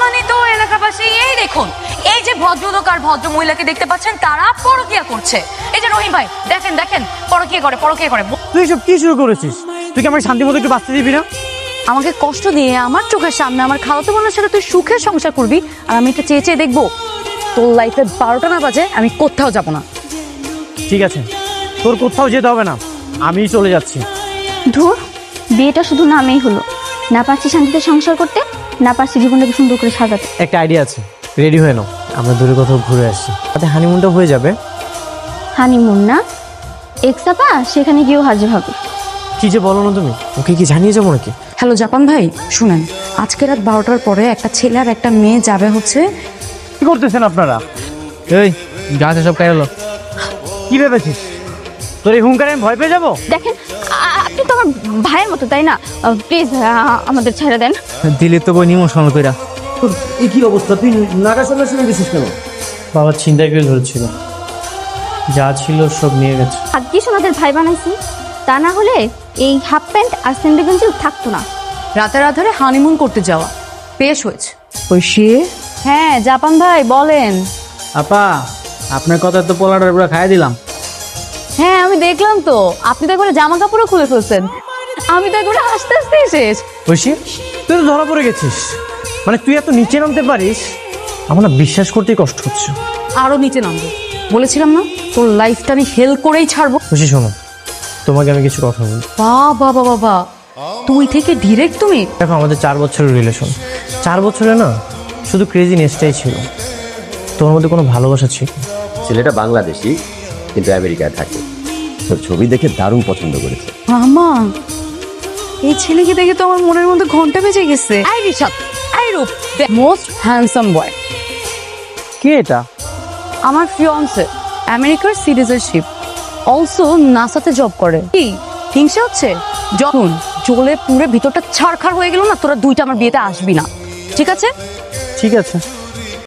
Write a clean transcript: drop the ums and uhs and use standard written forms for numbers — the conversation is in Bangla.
সম্মানিত এলাকাবাসী, এই দেখুন, এই যে ভদ্রলোক আর ভদ্র মহিলাকে দেখতে পাচ্ছেন, তারা পরকীয়া করছে। এই যে রহিম ভাই, দেখেন দেখেন, পরকীয়া করে। তুই সব কি শুরু করেছিস? তুই কি আমার শান্তি মতো একটু বাঁচতে দিবি না? আমাকে কষ্ট দিয়ে আমার চোখের সামনে আমার খালাতো বোনের সাথে তুই সুখের সংসার করবি, আর আমি এটা চেয়ে চেয়ে দেখবো? তোর লাইফে 12টা না বাজে আমি কোথাও যাব না। ঠিক আছে, তোর কোথাও যেতে হবে না, আমিই চলে যাচ্ছি। ধুর, বিয়েটা শুধু নামেই হলো, না পারছি শান্তিতে সংসার করতে, না পারছি জীবনটাকে সুন্দর করে সাজাতে। একটা আইডিয়া আছে, রেডি হয়ে নাও, আমরা দূরে কোথাও ঘুরে আসছি, তাতে হানিমুনটা হয়ে যাবে। হানিমুন না, এক্সাপা সেখানে গিয়েও হাজির হবে। কি যে বলো না তুমি, ওকে কি জানিয়ে যাবো নাকি? হ্যালো জাপান ভাই, শুনেন, আজকে রাত 12টার পরে একটা ছেলে আর একটা মেয়ে যাবে হচ্ছে। কি করতেছেন আপনারা? এই গাছে সব খাই হলো। কি ভেবেছিস তোর এই হুঙ্কারে আমি ভয় পেয়ে যাবো? দেখেন, আপনি তো আমার ভাইয়ের মতো, তাই না? প্লিজ আমাদের ছেড়ে দেন। দিলি তো বই নিমন্ত্রণ কইরা। এই কি অবস্থা, তুই নাগা সামনে শুনে গেছিস কেন? বাবা চিন্তায় করে ধরেছিল, যা ছিল সব নিয়ে গেছে। ভাগ্যিস ওনাদের ভাই বানাইছি, তা না হলে এই হাফ প্যান্ট আর স্যান্ডেল গেঞ্জি থাকতো না। রাতের আধারে হানিমুন করতে যাওয়া বেশ হয়েছে। ঐশী, হ্যাঁ জাপান ভাই বলেন। আপা, আপনার কথা তো পোলাটার পুরো খাইয়ে দিলাম। হ্যাঁ আমি দেখলাম তো, আপনি তো একবারে জামা কাপড়ও খুলে ফেলছেন, আমি তো একবারে হাসতে হাসতে শেষ। ঐশী, তুই তো ধরা পড়ে গেছিস, মানে তুই এত নিচে নামতে পারিস, আমার না বিশ্বাস করতেই কষ্ট হচ্ছে। আরো নিচে নামবো বলেছিলাম না, তোর লাইফটা আমি হেল করেই ছাড়বো। ঐশী শোনো, তোমাকে আমি কিছু কথা বলি। বাবা বাবা, তুই থেকে ডিরেক্ট তুমি? দেখো, আমাদের 4 বছরের রিলেশন, 4 বছরে না শুধু ক্রেজিনেসটাই ছিল, তোর মধ্যে কোনো ভালোবাসা ছিল? ছেলেটা বাংলাদেশি কিন্তু আমেরিকায় থাকে, তোর ছবি দেখে দারুণ পছন্দ করেছে। মামা, এই ছেলেকে দেখে তো আমার মনের মধ্যে ঘন্টা বেজে গেছে। আই রিশাদ, আই রূপ, মোস্ট হ্যান্ডসাম বয়। কে এটা? আমার ফিয়ান্সে, আমেরিকার সিটিজেনশিপ, অলসো নাসাতে জব করে। কি হিংসা হচ্ছে? যখন জ্বলে পুরে ভিতরটা ছাড়খাড় হয়ে গেল না, তোরা দুইটা আমার বিয়েতে আসবি না, ঠিক আছে? ঠিক আছে।